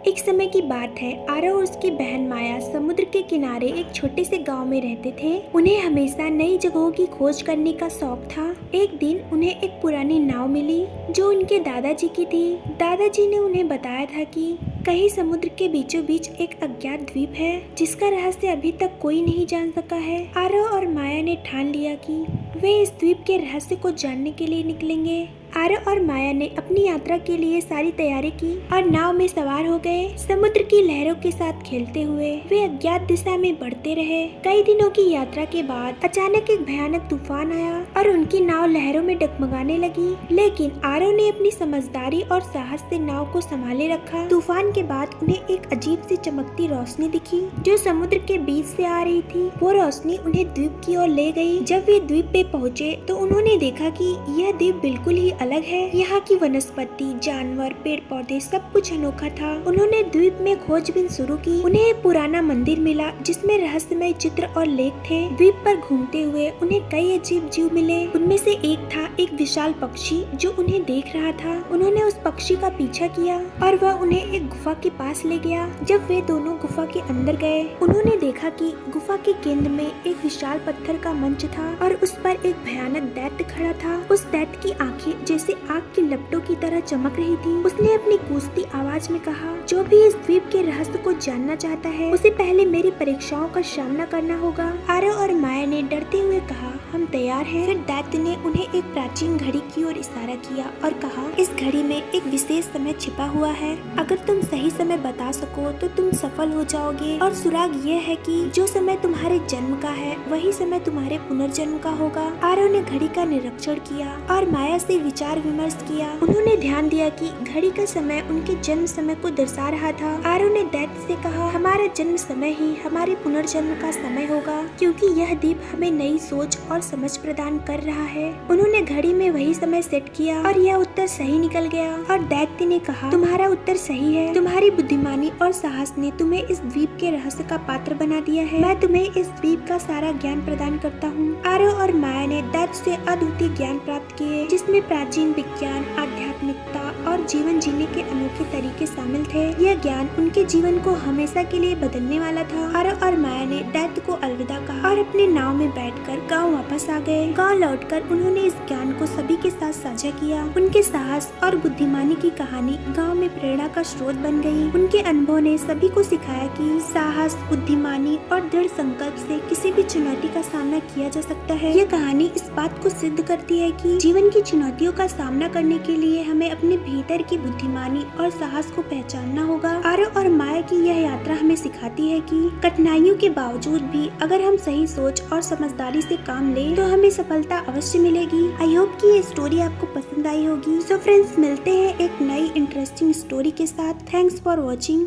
एक समय की बात है, आरव और उसकी बहन माया समुद्र के किनारे एक छोटे से गांव में रहते थे। उन्हें हमेशा नई जगहों की खोज करने का शौक था। एक दिन उन्हें एक पुरानी नाव मिली जो उनके दादाजी की थी। दादाजी ने उन्हें बताया था कि कहीं समुद्र के बीचों बीच एक अज्ञात द्वीप है जिसका रहस्य अभी तक कोई नहीं जान सका है। आरव और माया ने ठान लिया कि वे इस द्वीप के रहस्य को जानने के लिए निकलेंगे। आरव और माया ने अपनी यात्रा के लिए सारी तैयारी की और नाव में सवार हो गए। समुद्र की लहरों के साथ खेलते हुए वे अज्ञात दिशा में बढ़ते रहे। कई दिनों की यात्रा के बाद अचानक एक भयानक तूफान आया और उनकी नाव लहरों में डगमगाने लगी। लेकिन आरव ने अपनी समझदारी और साहस से नाव को संभाले रखा। तूफान के बाद उन्हें एक अजीब सी चमकती रोशनी दिखी जो समुद्र के बीच से आ रही थी। वो रोशनी उन्हें द्वीप की ओर ले गई। जब वे द्वीप पे पहुँचे तो उन्होंने देखा कि यह द्वीप बिल्कुल ही अलग है। यहाँ की वनस्पति, जानवर, पेड़ पौधे सब कुछ अनोखा था। उन्होंने द्वीप में खोजबीन शुरू की। उन्हें एक पुराना मंदिर मिला जिसमें रहस्यमय चित्र और लेख थे। द्वीप पर घूमते हुए उन्हें कई अजीब जीव मिले। उनमें से एक था एक विशाल पक्षी जो उन्हें देख रहा था। उन्होंने उस पक्षी का पीछा किया और वह उन्हें एक गुफा के पास ले गया। जब वे दोनों गुफा के अंदर गए उन्होंने देखा कि गुफा के केंद्र में एक विशाल पत्थर का मंच था और उस पर एक भयानक दैत्य खड़ा था। उस दैत्य की आंखें जैसे आग की लपटों की तरह चमक रही थी। उसने अपनी गूंजती आवाज में कहा, जो भी इस द्वीप के रहस्य को जानना चाहता है उसे पहले मेरी परीक्षाओं का सामना करना होगा। आरव और माया ने डरते हुए कहा, हम तैयार हैं। फिर दैत्य ने उन्हें एक प्राचीन घड़ी की ओर इशारा किया और कहा, इस घड़ी में एक विशेष समय छिपा हुआ है। अगर तुम सही समय बता सको तो तुम सफल हो जाओगे। और सुराग ये है कि जो समय तुम्हारे जन्म का है वही समय तुम्हारे पुनर्जन्म का होगा। आरव ने घड़ी का निरीक्षण किया और माया से विचार विमर्श किया। उन्होंने ध्यान दिया कि घड़ी का समय उनके जन्म समय को दर्शा रहा था। आरव ने दैत्य से कहा, हमारा जन्म समय ही हमारे पुनर्जन्म का समय होगा क्योंकि यह द्वीप हमें नई सोच और समझ प्रदान कर रहा है। उन्होंने घड़ी में वही समय सेट किया और यह उत्तर सही निकल गया। और दैत्य ने कहा, तुम्हारा उत्तर सही है। तुम्हारी बुद्धिमानी और साहस ने तुम्हें इस द्वीप के रहस्य का पात्र बना दिया है। मैं तुम्हें इस द्वीप का सारा ज्ञान प्रदान करता हूँ। आरव और माया ने दैत्य से अद्वितीय ज्ञान प्राप्त किए जिसमें प्राचीन विज्ञान, आध्यात्मिकता और जीवन जीने के अनोखे तरीके शामिल थे। यह ज्ञान उनके जीवन को हमेशा के लिए बदलने वाला था। आरव और माया ने दैत्य को अलविदा कहा और अपने नाव में बैठकर गांव वापस आ गए। गांव लौटकर उन्होंने इस ज्ञान को सभी के साथ साझा किया। उनके साहस और बुद्धिमानी की कहानी गांव में प्रेरणा का स्रोत बन गई। उनके अनुभव ने सभी को सिखाया कि साहस, बुद्धिमानी और दृढ़ संकल्प से किसी भी चुनौती का सामना किया जा सकता है। यह कहानी इस बात को सिद्ध करती है कि जीवन की चुनौतियों का सामना करने के लिए हमें अपने भीतर की बुद्धिमानी और साहस को पहचानना होगा। आरव और माया की यह यात्रा हमें सिखाती है कि कठिनाइयों के बावजूद भी अगर हम सही सोच और समझदारी से काम लें तो हमें सफलता अवश्य मिलेगी। आई होप कि ये स्टोरी आपको पसंद आई होगी। सो फ्रेंड्स, मिलते हैं एक नई इंटरेस्टिंग स्टोरी के साथ। Thanks for watching.